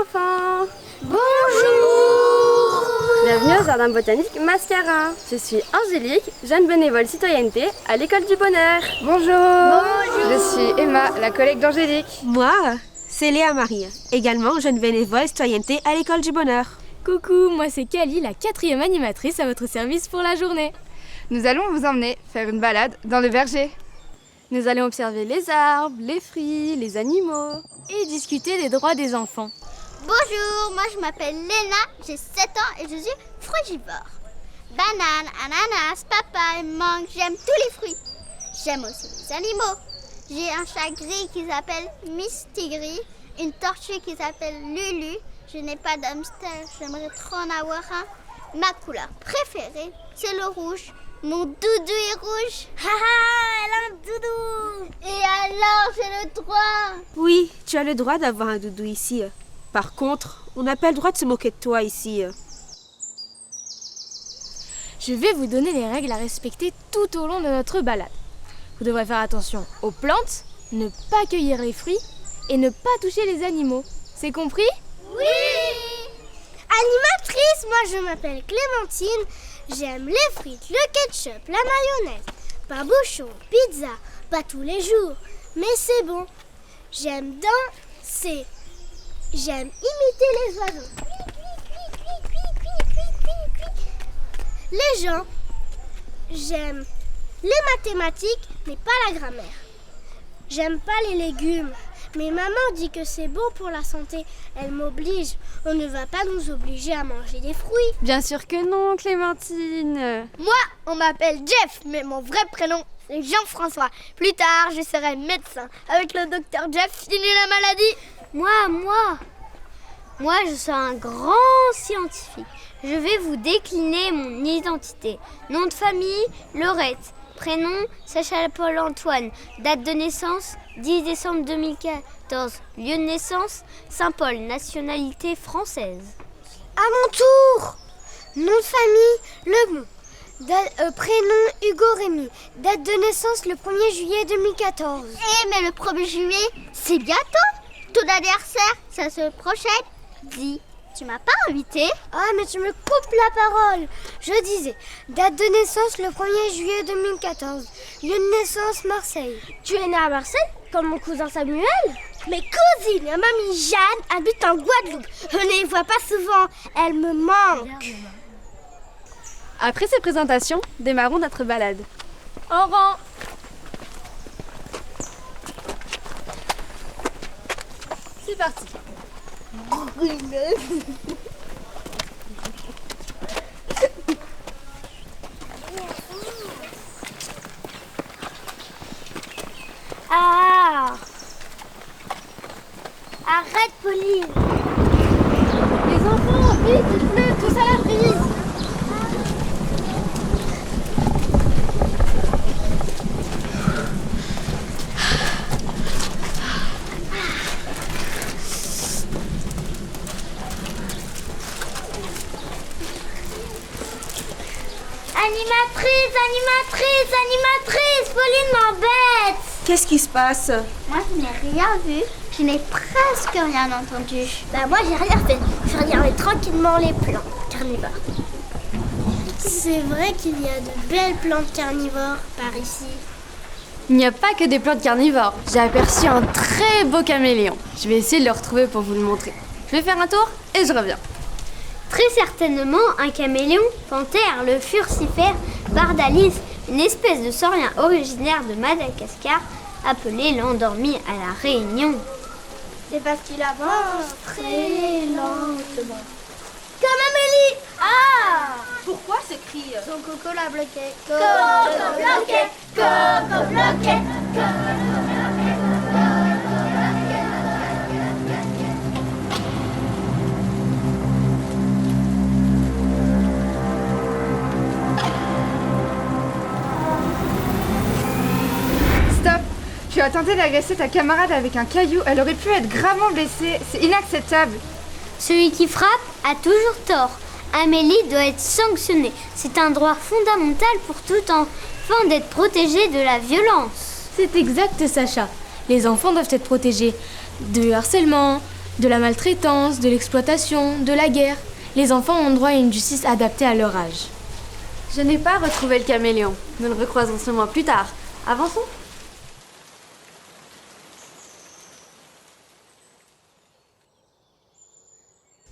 enfants! Bonjour! Bienvenue au jardin botanique Mascarin. Je suis Angélique, jeune bénévole citoyenneté à l'école du bonheur. Bonjour! Je suis Emma, la collègue d'Angélique. Moi, c'est Léa Marie, également jeune bénévole citoyenneté à l'école du bonheur. Coucou, moi c'est Kali, la 4e animatrice à votre service pour la journée. Nous allons vous emmener faire une balade dans le verger. Nous allons observer les arbres, les fruits, les animaux et discuter des droits des enfants. Bonjour, moi je m'appelle Léna, j'ai 7 ans et je suis frugivore. Banane, ananas, papaye, mangue, j'aime tous les fruits. J'aime aussi les animaux. J'ai un chat gris qui s'appelle Miss Tigri, une tortue qui s'appelle Lulu. Je n'ai pas d'hamster, j'aimerais trop en avoir un. Ma couleur préférée, c'est le rouge. Mon doudou est rouge. Haha, elle a un doudou. Et alors, j'ai le droit. Oui, tu as le droit d'avoir un doudou ici. Par contre, on n'a pas le droit de se moquer de toi ici. Je vais vous donner les règles à respecter tout au long de notre balade. Vous devrez faire attention aux plantes, ne pas cueillir les fruits et ne pas toucher les animaux. C'est compris ? Oui. Animatrice, moi je m'appelle Clémentine. J'aime les frites, le ketchup, la mayonnaise. Pas bouchon, pizza, pas tous les jours. Mais c'est bon. J'aime danser. J'aime imiter les oiseaux. Les gens. J'aime les mathématiques, mais pas la grammaire. J'aime pas les légumes. Mais maman dit que c'est bon pour la santé. Elle m'oblige. On ne va pas nous obliger à manger des fruits. Bien sûr que non, Clémentine. Moi, on m'appelle Jeff, mais mon vrai prénom, c'est Jean-François. Plus tard, je serai médecin. Avec le docteur Jeff, fini la maladie. Moi, je suis un grand scientifique. Je vais vous décliner mon identité. Nom de famille, Laurette. Prénom, Sacha Paul-Antoine. Date de naissance, 10 décembre 2014. Lieu de naissance, Saint-Paul. Nationalité française. À mon tour. Nom de famille, Lebon. Prénom, Hugo Rémy. Date de naissance, le 1er juillet 2014. Mais le 1er juillet, c'est bientôt. Ton anniversaire, ça se prochaine. Dis, tu m'as pas invité? Ah, mais tu me coupes la parole. Je disais, date de naissance, le 1er juillet 2014. Lieu de naissance, Marseille. Tu es née à Marseille, comme mon cousin Samuel? Mes cousines, ma mamie Jeanne habite en Guadeloupe. Je ne les vois pas souvent, elles me manquent. Après ces présentations, démarrons notre balade. En rang. C'est parti. Ah! Arrête, Pauline! Les enfants, vite, il pleut, tous à la prise. Animatrice, Pauline m'embête! Qu'est-ce qui se passe? Moi, je n'ai rien vu. Je n'ai presque rien entendu. Moi, j'ai rien fait. Je regardais tranquillement les plantes carnivores. C'est vrai qu'il y a de belles plantes carnivores par ici. Il n'y a pas que des plantes carnivores. J'ai aperçu un très beau caméléon. Je vais essayer de le retrouver pour vous le montrer. Je vais faire un tour et je reviens. Très certainement un caméléon, panthère, le furcifère, bardalis, une espèce de saurien originaire de Madagascar, appelé l'endormi à la Réunion. C'est parce qu'il avance très lentement. Comme Amélie! Ah! Pourquoi ce cri? Son coco l'a bloqué. Coco bloqué, coco bloqué, Stop! Tu as tenté d'agresser ta camarade avec un caillou, elle aurait pu être gravement blessée. C'est inacceptable. Celui qui frappe a toujours tort. Amélie doit être sanctionnée. C'est un droit fondamental pour tout enfant d'être protégé de la violence. C'est exact, Sacha. Les enfants doivent être protégés de harcèlement, de la maltraitance, de l'exploitation, de la guerre. Les enfants ont droit à une justice adaptée à leur âge. Je n'ai pas retrouvé le caméléon. Nous le recroiserons seulement plus tard. Avançons.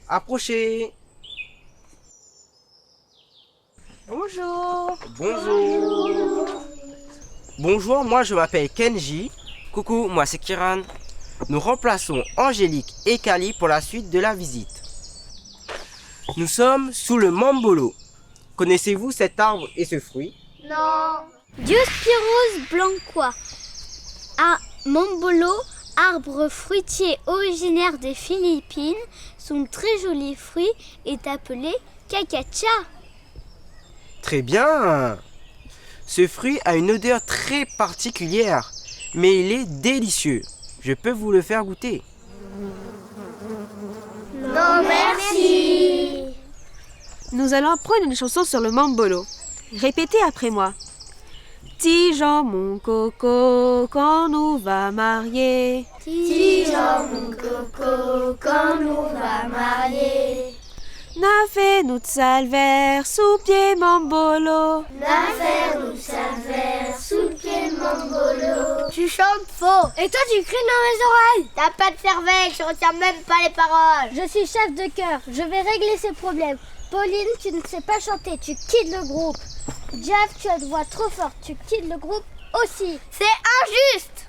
Approchez. Bonjour. Bonjour. Bonjour, moi je m'appelle Kenji. Coucou, moi c'est Kiran. Nous remplaçons Angélique et Kali pour la suite de la visite. Nous sommes sous le Mambolo. Connaissez-vous cet arbre et ce fruit? Diospyros blancois. À Mambolo, arbre fruitier originaire des Philippines, son très joli fruit est appelé cacacha. Très bien. Ce fruit a une odeur très particulière, mais il est délicieux. Je peux vous le faire goûter. Non, merci. Nous allons apprendre une chanson sur le Mambolo. Répétez après moi. Petit Jean, mon coco, quand nous va marier. Petit Jean, mon coco, quand nous va marier. N'a fait nous de salver sous pied Mambolo. L'affaire nous salver sous pied Mambolo. Tu chantes faux. Et toi tu cries dans mes oreilles. T'as pas de cervelle, je retiens même pas les paroles. Je suis chef de chœur, je vais régler ces problèmes. Pauline, tu ne sais pas chanter, tu quittes le groupe. Jeff, tu as une voix trop forte, tu quittes le groupe aussi. C'est injuste.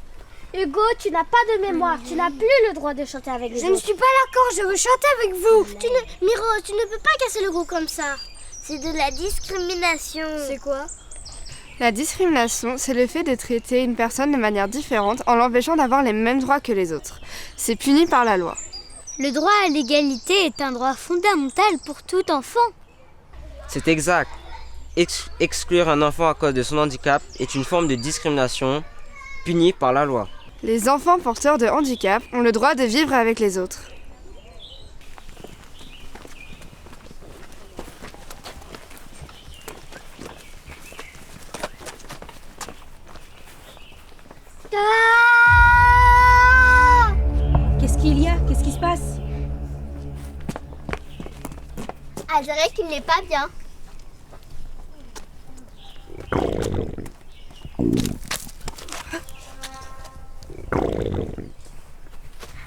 Hugo, tu n'as pas de mémoire, tu n'as plus le droit de chanter avec les autres. Je ne suis pas d'accord, je veux chanter avec vous. Miro, tu ne peux pas casser le groupe comme ça. C'est de la discrimination. C'est quoi? La discrimination, c'est le fait de traiter une personne de manière différente en l'empêchant d'avoir les mêmes droits que les autres. C'est puni par la loi. Le droit à l'égalité est un droit fondamental pour tout enfant. C'est exact. Exclure un enfant à cause de son handicap est une forme de discrimination punie par la loi. Les enfants porteurs de handicap ont le droit de vivre avec les autres. Qu'est-ce qu'il y a? Qu'est-ce qui se passe? Elle dirait qu'il n'est pas bien.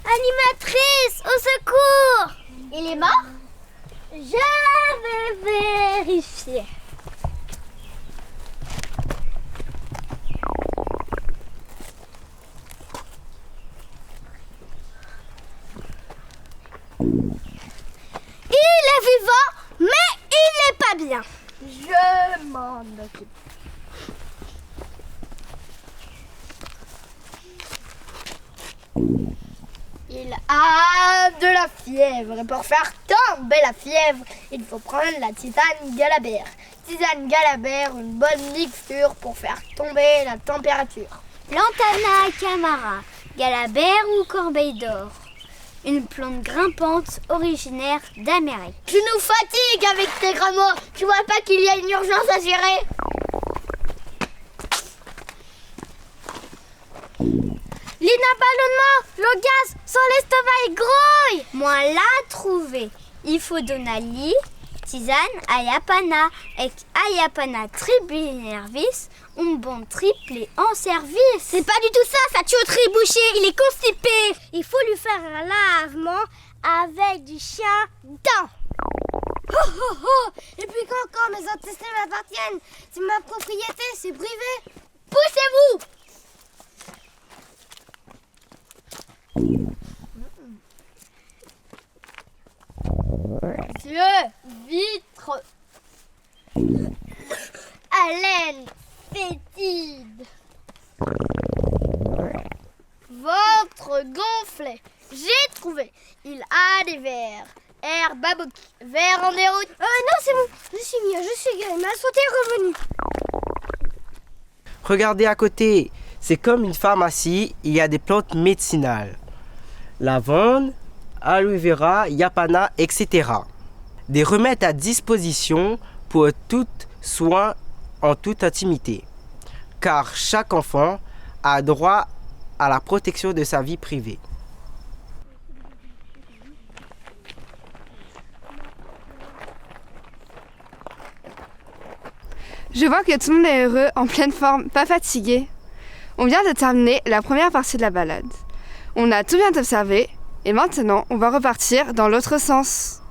Animatrice, au secours! Il est mort? Je vais vérifier. Il est vivant, mais il n'est pas bien. Je m'en occupe. Il a de la fièvre et pour faire tomber la fièvre, il faut prendre la tisane Galabert. Tisane Galabert, une bonne mixture pour faire tomber la température. Lantana camara, Galabert ou corbeille d'or. Une plante grimpante originaire d'Amérique. Tu nous fatigues avec tes grands mots. Tu vois pas qu'il y a une urgence à gérer? Lina ballonnement, le gaz, son estomac grouille. Moi l'a trouvé. Il faut donner tisane ayapana avec ayapana tribinervis, un bon triplé en service. C'est pas du tout ça, ça tue au tribouché, il est constipé. Il faut lui faire un lavement avec du chien dent. Oh, oh, oh. Et puis quand mes intestins m'appartiennent, c'est ma propriété, c'est privé. Poussez-vous. Yeux, vitre, haleine, fétide, ventre gonflé. J'ai trouvé. Il a des vers. Air babouki, vers en déroute. Non, c'est bon. Je suis mieux, je suis guérie. Ma santé est revenue. Regardez à côté, c'est comme une pharmacie, il y a des plantes médicinales. Lavande, aloe vera, yapana, etc. Des remèdes à disposition pour tout soin en toute intimité. Car chaque enfant a droit à la protection de sa vie privée. Je vois que tout le monde est heureux, en pleine forme, pas fatigué. On vient de terminer la première partie de la balade. On a tout bien observé et maintenant on va repartir dans l'autre sens.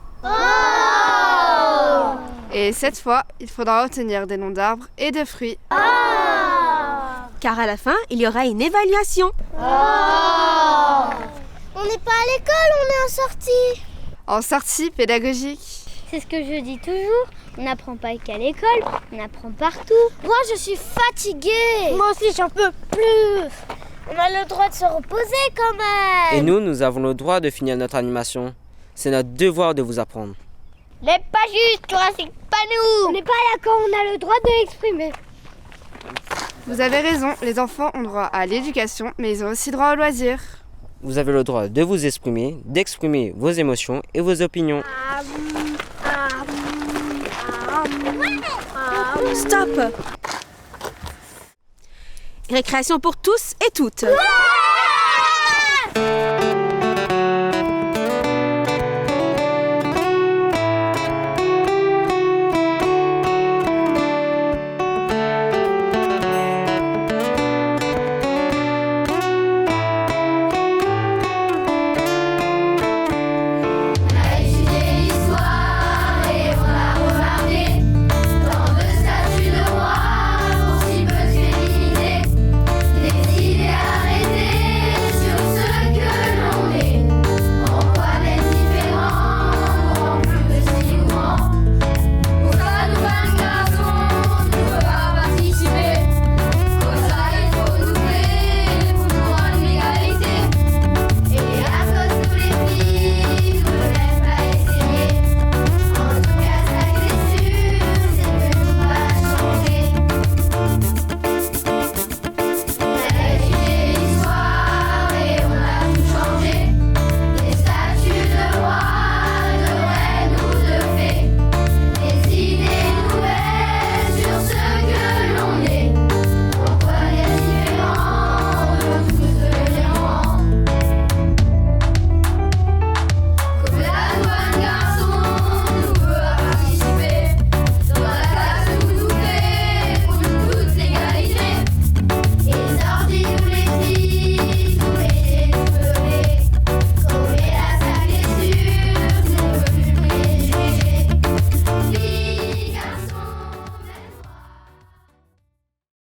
Et cette fois, il faudra retenir des noms d'arbres et de fruits. Car à la fin, il y aura une évaluation. On n'est pas à l'école, on est en sortie. En sortie pédagogique. C'est ce que je dis toujours, on n'apprend pas qu'à l'école, on apprend partout. Moi, je suis fatiguée. Moi aussi, j'en peux plus. On a le droit de se reposer quand même. Et nous avons le droit de finir notre animation. C'est notre devoir de vous apprendre. n'est pas juste, Jurassic, pas nous. On n'est pas là quand on a le droit de l'exprimer. Vous avez raison, les enfants ont droit à l'éducation, mais ils ont aussi droit au loisir. Vous avez le droit de vous exprimer, d'exprimer vos émotions et vos opinions. Stop! Récréation pour tous et toutes.